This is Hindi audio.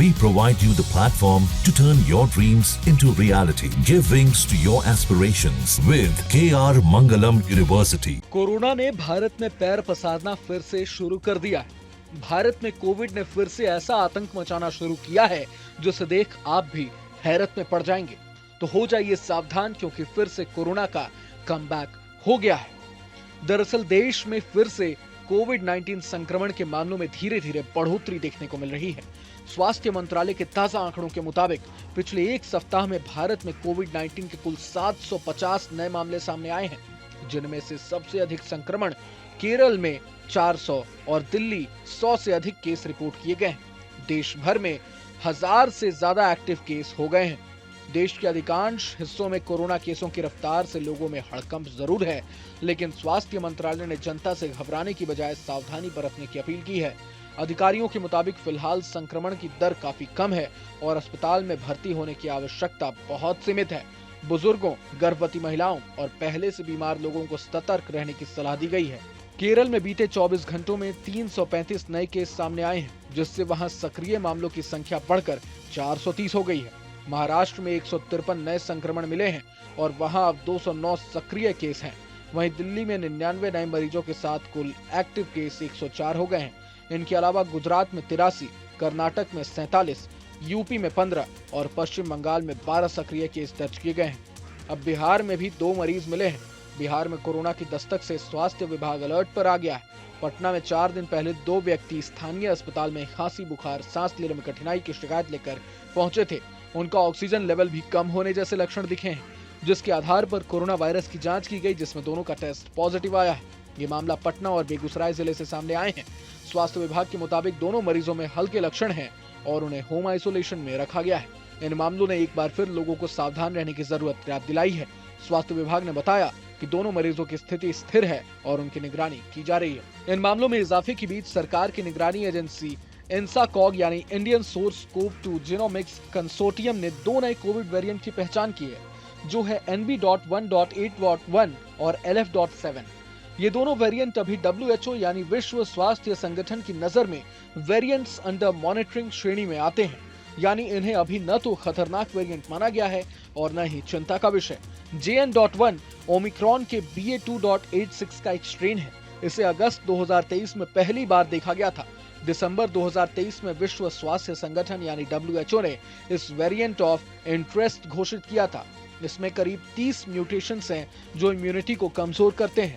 We provide you the platform to turn your dreams into reality. Give wings to your aspirations with KR Mangalam University. Corona ने भारत में पैर पसारना फिर से शुरू कर दिया है। भारत में कोविड ने फिर से ऐसा आतंक मचाना शुरू किया है जिसे देख आप भी हैरत में पड़ जाएंगे। तो हो जाइए सावधान, क्योंकि फिर से कोरोना का कमबैक हो गया है। दरअसल देश में फिर से कोविड-19 संक्रमण के मामलों में धीरे धीरे बढ़ोतरी देखने को मिल रही है। स्वास्थ्य मंत्रालय के ताजा आंकड़ों के मुताबिक पिछले एक सप्ताह में भारत में कोविड-19 के कुल 750 नए मामले सामने आए हैं, जिनमें से सबसे अधिक संक्रमण केरल में 400 और दिल्ली 100 से अधिक केस रिपोर्ट किए गए हैं। देश भर में 1000 से ज्यादा एक्टिव केस हो गए हैं। देश के अधिकांश हिस्सों में कोरोना केसों की रफ्तार से लोगों में हड़कंप जरूर है, लेकिन स्वास्थ्य मंत्रालय ने जनता से घबराने की बजाय सावधानी बरतने की अपील की है। अधिकारियों के मुताबिक फिलहाल संक्रमण की दर काफी कम है और अस्पताल में भर्ती होने की आवश्यकता बहुत सीमित है। बुजुर्गों, गर्भवती महिलाओं और पहले से बीमार लोगों को सतर्क रहने की सलाह दी गई है। केरल में बीते 24 घंटों में 335 नए केस सामने आए हैं, जिससे वहां सक्रिय मामलों की संख्या बढ़कर 430 हो गई है। महाराष्ट्र में 153 नए संक्रमण मिले हैं और वहां अब 209 सक्रिय केस हैं। वहीं दिल्ली में 99 नए मरीजों के साथ कुल एक्टिव केस 104 हो गए हैं। इनके अलावा गुजरात में 83, कर्नाटक में 47, यूपी में 15 और पश्चिम बंगाल में 12 सक्रिय केस दर्ज किए गए हैं। अब बिहार में भी 2 मरीज मिले हैं। बिहार में कोरोना की दस्तक से स्वास्थ्य विभाग अलर्ट पर आ गया है। पटना में 4 दिन पहले 2 व्यक्ति स्थानीय अस्पताल में खांसी, बुखार, सांस लेने में कठिनाई की शिकायत लेकर पहुंचे थे। उनका ऑक्सीजन लेवल भी कम होने जैसे लक्षण दिखे हैं, जिसके आधार पर कोरोना वायरस की जांच की गई, जिसमें दोनों का टेस्ट पॉजिटिव आया है। ये मामला पटना और बेगूसराय जिले से सामने आए हैं। स्वास्थ्य विभाग के मुताबिक दोनों मरीजों में हल्के लक्षण हैं और उन्हें होम आइसोलेशन में रखा गया है। इन मामलों ने एक बार फिर लोगों को सावधान रहने की जरूरत याद दिलाई है। स्वास्थ्य विभाग ने बताया कि दोनों मरीजों की स्थिति स्थिर है और उनकी निगरानी की जा रही है। इन मामलों में इजाफे के बीच सरकार की निगरानी एजेंसी INSACOG यानी Indian SARS CoV 2 genomics consortium ने 2 नए कोविड वेरिएंट की पहचान की है, जो है NB.1.8.1 और LF.7। ये दोनों वेरिएंट अभी WHO यानी विश्व स्वास्थ्य संगठन की नजर में वेरिएंट्स अंडर मॉनिटरिंग श्रेणी में आते हैं, यानी इन्हें अभी न तो खतरनाक वेरिएंट माना गया है और न ही चिंता का विषय। JN.1 ओमिक्रॉन के BA.2.86 का एक स्ट्रेन है। इसे अगस्त 2023 में पहली बार देखा गया था। दिसंबर 2023 में विश्व स्वास्थ्य संगठन यानी WHO ने इस वेरिएंट ऑफ इंटरेस्ट घोषित किया था। इसमें करीब 30 म्यूटेशंस हैं जो इम्यूनिटी को कमजोर करते हैं।